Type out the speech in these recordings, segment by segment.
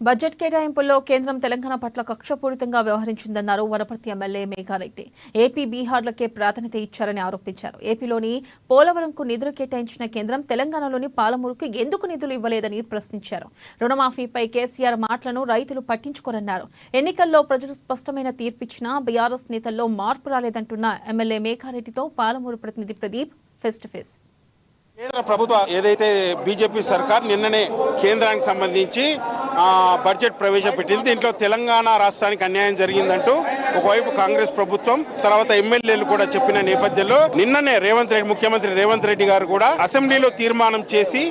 Budget కేటాయింపుల్లో కేంద్రం తెలంగాణ పట్ల కక్షపూరితంగా వ్యవహరించిందన్నారు వనపర్తి ఎమ్మెల్యే మేఘారెడ్డి. ఏపీ, బీహార్లకే ప్రాధాన్యత ఇచ్చారని ఆరోపించారు. ఏపీలోని పోలవరంకు నిధులు కేటాయించిన కేంద్రం తెలంగాణలోని పాలమూరుకు ఎందుకు నిధులు ఇవ్వలేదని ప్రశ్నించారు. రుణమాఫీపై కేసీఆర్ మాటలను రైతులు పట్టించుకోరన్నారు. ఎన్నికల్లో ప్రజలు స్పష్టమైన తీర్పిచ్చినా బీఆర్ఎస్ నేతల్లో మార్పు రాలేదంటున్న ఎమ్మెల్యే మేఘారెడ్డితో పాలమూరు ప్రతినిధి ప్రదీప్ ఫేస్ టు ఫేస్. కేంద్ర ప్రభుత్వం ఏదైతే బీజేపీ సర్కార్ నిన్ననే కేంద్రానికి సంబంధించి బడ్జెట్ ప్రవేశపెట్టింది. దీంట్లో తెలంగాణ రాష్ట్రానికి అన్యాయం జరిగిందంటూ ఒకవైపు కాంగ్రెస్ ప్రభుత్వం, తర్వాత ఎమ్మెల్యేలు కూడా చెప్పిన నేపథ్యంలో నిన్ననే ముఖ్యమంత్రి రేవంత్ రెడ్డి గారు కూడా అసెంబ్లీలో తీర్మానం చేసి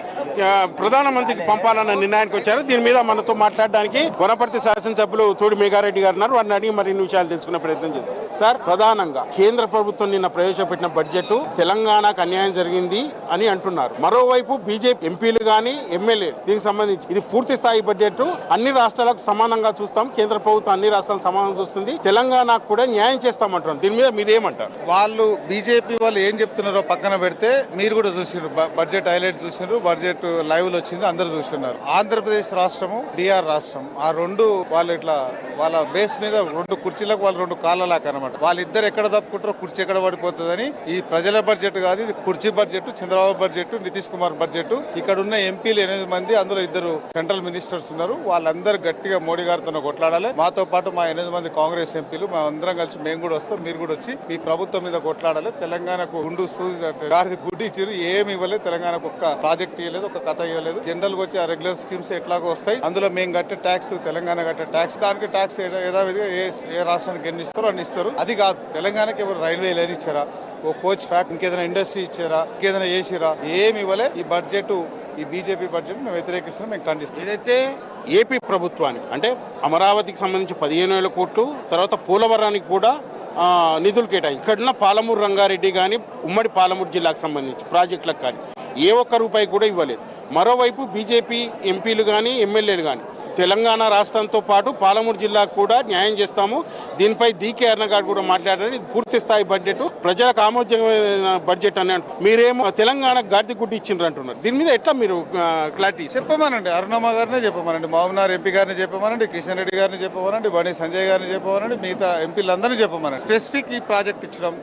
ప్రధానమంత్రికి పంపాలన్న నిర్ణయానికి వచ్చారు. దీని మీద మనతో మాట్లాడడానికి వనపర్తి శాసనసభ్యులు తోడి మేఘారెడ్డి గారు ఉన్నారు. వారిని అడిగి మరిన్ని విషయాలు తెలుసుకునే ప్రయత్నం చేద్దాం. సార్, ప్రధానంగా కేంద్ర ప్రభుత్వం నిన్న ప్రవేశపెట్టిన బడ్జెట్ తెలంగాణకు అన్యాయం జరిగింది అని అంటున్నారు. మరోవైపు బీజేపీ ఎంపీలు కానీ ఎమ్మెల్యే దీనికి సంబంధించి ఇది పూర్తి స్థాయి బడ్జెట్, అన్ని రాష్ట్రాలకు సమానంగా చూస్తాం, కేంద్ర ప్రభుత్వం అన్ని రాష్ట్రాలకు సమానంగా చూస్తుంది, తెలంగాణకు కూడా న్యాయం చేస్తామంటున్నారు. దీని మీద మీరు ఏమంటారు? వాళ్ళు బీజేపీ వాళ్ళు ఏం చెప్తున్నారో పక్కన పెడితే మీరు కూడా చూసినారు, బడ్జెట్ హైలైట్ చూసినారు, బడ్జెట్ లైవ్ లో వచ్చింది, అందరు చూస్తున్నారు. ఆంధ్రప్రదేశ్ రాష్ట్రము, బీహార్ రాష్ట్రం, ఆ రెండు వాళ్ళు ఇట్లా వాళ్ళ బేస్ మీద రెండు కుర్చీలకు వాళ్ళు రెండు కాళ్ళలాగా అనమాట. వాళ్ళిద్దరు ఎక్కడ తప్పుకుంటారో కుర్చీ ఎక్కడ పడిపోతుందని. ఈ ప్రజల బడ్జెట్ కాదు, ఇది కుర్చీ budget, Chandrababu budget, Nitish Kumar budget. ఇక్కడ ఉన్న ఎంపీలు 8 మంది, అందులో 2 సెంట్రల్ మినిస్టర్స్ ఉన్నారు. వాళ్ళందరూ గట్టిగా మోడీ గారితో కొట్లాడాలి. మాతో పాటు మా 8 మంది కాంగ్రెస్ ఎంపీలు మా అందరం కలిసి మేము కూడా వస్తాం, మీరు కూడా వచ్చి ఈ ప్రభుత్వం మీద కొట్లాడాలి. తెలంగాణకు గుడ్డు ఇచ్చారు, ఏమి ఇవ్వలేదు. తెలంగాణకు ఒక్క ప్రాజెక్ట్ ఇవ్వలేదు, ఒక కథ ఇవ్వలేదు. జనరల్ గా వచ్చి ఆ రెగ్యులర్ స్కీమ్స్ ఎట్లాగో వస్తాయి. అందులో మేము కట్టే ట్యాక్స్, తెలంగాణ కట్టే ట్యాక్స్, దానికి ట్యాక్స్ యథావిధిగా ఏ రాష్ట్రానికి ఎన్ని ఇస్తారో అన్ని ఇస్తారు. అది కాదు, తెలంగాణకి ఎవరు రైల్వే లైన్ ఇచ్చారా, ఓ కోచ్ ఫ్యాక్టరీ, ఇంకేదైనా ఇండస్ట్రీ ఇచ్చారా, ఇంకేదైనా చేసిరా, ఏమి ఇవ్వలే. ఈ బడ్జెట్, ఈ బీజేపీ బడ్జెట్ మేము వ్యతిరేకిస్తున్నాం, మేము ఖండిస్తున్నాం. ఏదైతే ఏపీ ప్రభుత్వానికి అంటే అమరావతికి సంబంధించి 15,000 కోట్లు, తర్వాత పోలవరానికి కూడా నిధులు కేటాయి. ఇక్కడున్న పాలమూరు రంగారెడ్డి కానీ, ఉమ్మడి పాలమూరు జిల్లాకు సంబంధించి ప్రాజెక్టులకు కానీ ఏ ఒక్క రూపాయి కూడా ఇవ్వలేదు. మరోవైపు బీజేపీ ఎంపీలు కానీ ఎమ్మెల్యేలు కానీ తెలంగాణ రాష్ట్రంతో పాటు పాలమూరు జిల్లాకు కూడా న్యాయం చేస్తాము, దీనిపై డీకే అరుణ గారు కూడా మాట్లాడారు. ఇది పూర్తి స్థాయి బడ్జెట్, ప్రజలకు ఆమోదమైన బడ్జెట్ అని అంటారు. మీరేమో తెలంగాణకు గాడిద గుడ్డి ఇచ్చిండ్రు అంటున్నారు. దీని మీద ఎట్లా మీరు క్లారిటీ చెప్పమనండి? అరుణమ్మ గారినే చెప్పమనండి, మామనార్ ఎంపీ గారిని చెప్పమనండి, కిషన్ రెడ్డి గారిని చెప్పమనండి, బండి సంజయ్ గారిని చెప్పమనండి, మిగతా ఎంపీలందరినీ చెప్పమనండి. స్పెసిఫిక్ ఈ ప్రాజెక్ట్ ఇచ్చినాం,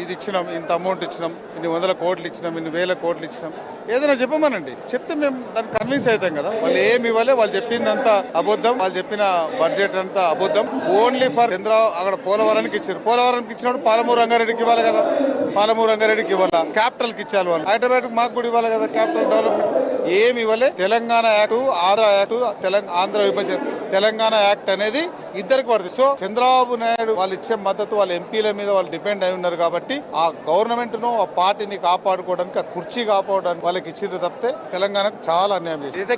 ఇది ఇచ్చినాం, ఇంత అమౌంట్ ఇచ్చినాం, ఇన్ని 100 కోట్లు ఇచ్చినాం, ఇన్ని 1000 కోట్లు ఇచ్చినాం, ఏదైనా చెప్పమనండి. చెప్తే మేము దానికి కన్విన్స్ అవుతాం కదా. వాళ్ళు ఏమి ఇవ్వాలి, వాళ్ళు చెప్పిందంతా అబద్ధం, వాళ్ళు చెప్పిన బడ్జెట్ అంతా అబద్ధం. ఓన్లీ ఫర్ అక్కడ పోలవరానికి ఇచ్చారు. పోలవరానికి ఇచ్చినప్పుడు పాలమూరు రంగారెడ్డికి ఇవ్వాలి కదా, పాలమూరు రంగారెడ్డికి ఇవ్వాలా, క్యాపిటల్ కి ఇచ్చారు. వాళ్ళు హైదరాబాద్ మాకు కూడా ఇవ్వాలి కదా, క్యాపిటల్ డెవలప్మెంట్. ఏమి ఇవ్వలే. తెలంగాణ యాక్ట్, ఆంధ్ర యాక్ట్, ఆంధ్ర విభజన తెలంగాణ యాక్ట్ అనేది ఇద్దరికి పడుతుంది. సో చంద్రబాబు నాయుడు వాళ్ళు ఇచ్చే మద్దతు వాళ్ళ ఎంపీల మీద వాళ్ళు డిపెండ్ అయి ఉన్నారు కాబట్టి ఆ గవర్నమెంట్ ను, ఆ పార్టీని కాపాడుకోవడానికి, ఆ కుర్చీ కాపాడడానికి వాళ్ళకి ఇచ్చిన తప్పితే తెలంగాణకు చాలా అన్యాయం చేసింది. ఏదైతే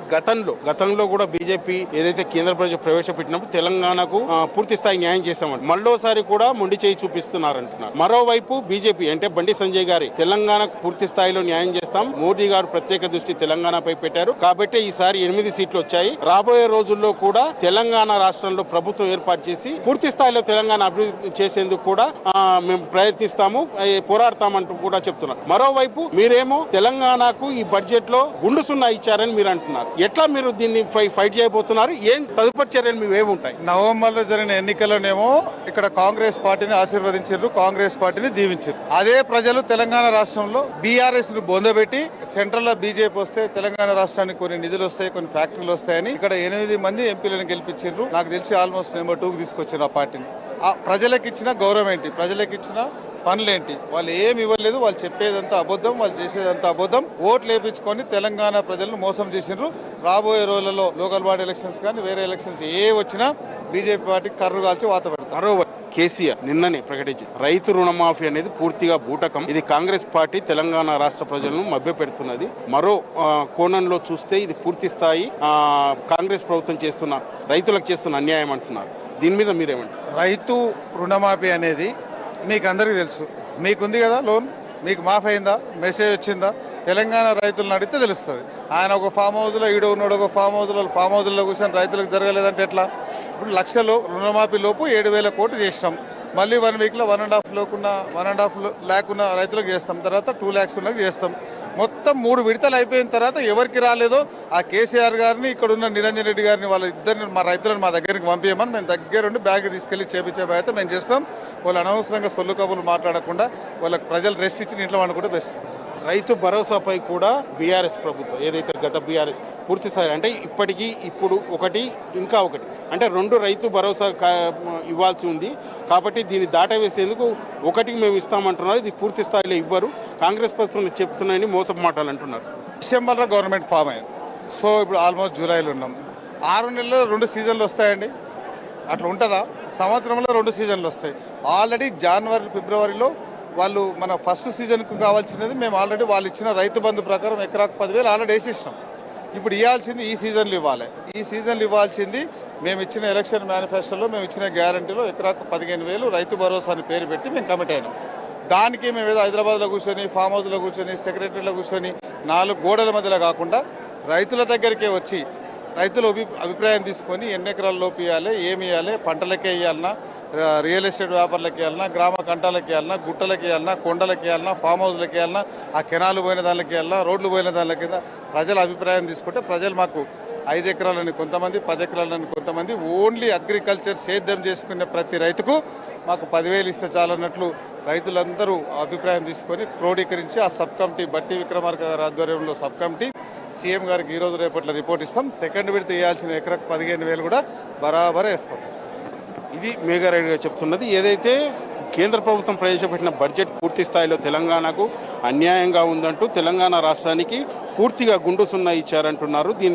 గతంలో కూడా బీజేపీ ఏదైతే కేంద్ర ప్రభుత్వం ప్రవేశపెట్టినప్పుడు తెలంగాణకు పూర్తి స్థాయి న్యాయం చేస్తామంటారు. మళ్ళోసారి కూడా మొండి చేయి చూపిస్తున్నారంటున్నారు. మరోవైపు బీజేపీ అంటే బండి సంజయ్ గారి తెలంగాణకు పూర్తి స్థాయిలో న్యాయం చేస్తాం, మోదీ గారు ప్రత్యేక దృష్టి తెలంగాణపై పెట్టారు కాబట్టి ఈసారి 8 సీట్లు వచ్చాయి. రాబోయే రోజుల్లో కూడా తెలంగాణ రాష్ట్రంలో ప్రభుత్వం ఏర్పాటు చేసి పూర్తి స్థాయిలో తెలంగాణ అభివృద్ధి చేసేందుకు కూడా మేము ప్రయత్నిస్తాము, పోరాడతామంటూ కూడా చెప్తున్నారు. మరోవైపు మీరేమో తెలంగాణకు ఈ బడ్జెట్ లో గుండు సున్నా ఇచ్చారని మీరు అంటున్నారు. ఎట్లా మీరు దీన్ని ఫైట్ చేయబోతున్నారు? ఏం తదుపరి చర్యలు మీ ఏముంటాయి? నవంబర్ లో జరిగిన ఎన్నికల్లోనేమో ఇక్కడ కాంగ్రెస్ పార్టీని ఆశీర్వదించారు, కాంగ్రెస్ పార్టీని దీవించారు. అదే ప్రజలు తెలంగాణ రాష్ట్రంలో బీఆర్ఎస్ ను బొందబెట్టి సెంట్రల్ లో బీజేపీ వస్తే తెలంగాణ రాష్ట్రానికి కొన్ని నిధులు వస్తాయి, కొన్ని ఫ్యాక్టరీలు వస్తాయని ఇక్కడ 8 మంది ఎంపీలను గెలిపించారు. నాకు తెలిసి ఆల్మోస్ట్ నెంబర్ 2కి తీసుకొచ్చారు ఆ పార్టీని. ఆ ప్రజలకు ఇచ్చిన గౌరవం ఏంటి, ప్రజలకు ఇచ్చిన పనులేంటి? వాళ్ళు ఏమి ఇవ్వలేదు. వాళ్ళు చెప్పేదంతా అబద్ధం, వాళ్ళు చేసేదంతా అబద్ధం. ఓట్లు వేయించుకొని తెలంగాణ ప్రజలను మోసం చేసినారు. రాబోయే రోజులలో లోకల్ బాడీ ఎలక్షన్స్ కానీ వేరే ఎలక్షన్స్ ఏ వచ్చినా బీజేపీ పార్టీకి కర్రు కాల్చి వాత పెడతారు. కేసీఆర్ నిన్ననే ప్రకటించి రైతు రుణమాఫీ అనేది పూర్తిగా బూటకం, ఇది కాంగ్రెస్ పార్టీ తెలంగాణ రాష్ట్ర ప్రజలను మభ్యపెడుతున్నది. మరో కోణంలో చూస్తే ఇది పూర్తి స్థాయి కాంగ్రెస్ ప్రభుత్వం చేస్తున్న రైతులకు చేస్తున్న అన్యాయం అంటున్నారు. దీని మీద మీరేమంటారు? రైతు రుణమాఫీ అనేది మీకు అందరికీ తెలుసు, మీకుంది కదా లోన్, మీకు మాఫ్ అయిందా, మెసేజ్ వచ్చిందా? తెలంగాణ రైతులను అడిగితే తెలుస్తుంది. ఆయన ఒక ఫామ్ హౌస్లో, ఈడో ఉన్నాడు ఒక ఫామ్ హౌస్లో కూర్చొని రైతులకు జరగలేదంటే ఎట్లా? ఇప్పుడు 1,00,000 రుణమాఫీ లోపు 7,000 కోట్లు చేసినాం. మళ్ళీ 1 వీక్లో 1.5 ల్యాక్ ఉన్న రైతులకు చేస్తాం, తర్వాత 2 lakhs ఉన్నకి చేస్తాం. మొత్తం 3 విడతలు అయిపోయిన తర్వాత ఎవరికి రాలేదో ఆ కేసీఆర్ గారిని, ఇక్కడ ఉన్న నిరంజన్ రెడ్డి గారిని, వాళ్ళ ఇద్దరిని మా రైతులను మా దగ్గరికి పంపించమని మేము దగ్గరుండి బ్యాగ్ తీసుకెళ్లి చేపించే బాధ్యత మేము చేస్తాం. వాళ్ళు అనవసరంగా సొల్లు కబుర్లు మాట్లాడకుండా వాళ్ళకి ప్రజలు రెస్ట్ ఇచ్చి ఇంట్లో వండుకుంటే బెస్ట్. రైతు భరోసాపై కూడా బీఆర్ఎస్ ప్రభుత్వం ఏదైతే గత బీఆర్ఎస్ పూర్తిస్థాయి అంటే ఇప్పటికీ ఇప్పుడు ఒకటి ఇంకా ఒకటి అంటే 2 రైతు భరోసా ఇవ్వాల్సి ఉంది. కాబట్టి దీన్ని దాటవేసేందుకు ఒకటికి మేము ఇస్తామంటున్నారు. ఇది పూర్తి స్థాయిలో ఇవ్వరు, కాంగ్రెస్ ప్రభుత్వం చెప్తున్నాయని మోసపు మాటలు అంటున్నారు. డిసెంబర్లో గవర్నమెంట్ ఫామ్ అయింది. సో ఇప్పుడు ఆల్మోస్ట్ జూలైలో ఉన్నాం. 6 నెలల్లో 2 సీజన్లు వస్తాయండి. అట్లా ఉంటుందా? సంవత్సరంలో 2 సీజన్లు వస్తాయి. ఆల్రెడీ జనవరి ఫిబ్రవరిలో వాళ్ళు మన ఫస్ట్ సీజన్కు కావాల్సినది మేము ఆల్రెడీ వాళ్ళు ఇచ్చిన రైతు బంధు ప్రకారం ఎకరాకు 10,000 ఆల్రెడీ వేసిస్తాం. ఇప్పుడు ఇవ్వాల్సింది ఈ సీజన్లు ఇవ్వాలి. ఈ సీజన్లు ఇవ్వాల్సింది మేము ఇచ్చిన ఎలక్షన్ మేనిఫెస్టోలో మేము ఇచ్చిన గ్యారంటీలో ఎకరాకు 15,000 రైతు భరోసా అని పేరు పెట్టి మేము కమిట్ అయినాం. దానికి మేము ఏదో హైదరాబాద్లో కూర్చొని, ఫామ్ హౌస్లో కూర్చొని, సెక్రటరీలో కూర్చొని 4 గోడల మధ్యలో కాకుండా రైతుల దగ్గరికే వచ్చి రైతుల అభిప్రాయం తీసుకొని ఎన్ని ఎకరాల లోపు ఇవ్వాలి, ఏమి ఇవ్వాలి, పంటలకే ఇవ్వాలన్నా, రియల్ ఎస్టేట్ వ్యాపారులకి ఇవ్వాలన్నా, గ్రామ కంటాలకి ఇవ్వాలన్నా, గుట్టలకి ఇవ్వాలన్నా, కొండలకి ఇవ్వాలన్నా, ఫామ్ హౌస్లకి ఇవ్వాలన్నా, ఆ కెనాలు పోయిన దానికి ఇవ్వాలన్నా, రోడ్లు పోయిన దాని కింద ప్రజల అభిప్రాయం తీసుకుంటే ప్రజలు మాకు 5 ఎకరాలని కొంతమంది, 10 ఎకరాలని కొంతమంది, ఓన్లీ అగ్రికల్చర్ సేద్యం చేసుకునే ప్రతి రైతుకు మాకు 10,000 ఇస్తే చాలన్నట్లు రైతులందరూ అభిప్రాయం తీసుకొని క్రోడీకరించి ఆ సబ్ కమిటీ బట్టి విక్రమార్క గారి ఆధ్వర్యంలో సబ్ కమిటీ సీఎం గారికి ఈరోజు రేపట్లో రిపోర్ట్ ఇస్తాం. సెకండ్ విడత ఇవ్వాల్సిన ఎకరకు 15,000 కూడా బరాబరే ఇస్తాం. ఇది మేఘారెడ్డి గారు చెప్తున్నది. ఏదైతే కేంద్ర ప్రభుత్వం ప్రవేశపెట్టిన బడ్జెట్ పూర్తి స్థాయిలో తెలంగాణకు అన్యాయంగా ఉందంటూ తెలంగాణ రాష్ట్రానికి పూర్తిగా గుండు సున్నా ఇచ్చారంటున్నారు. దీని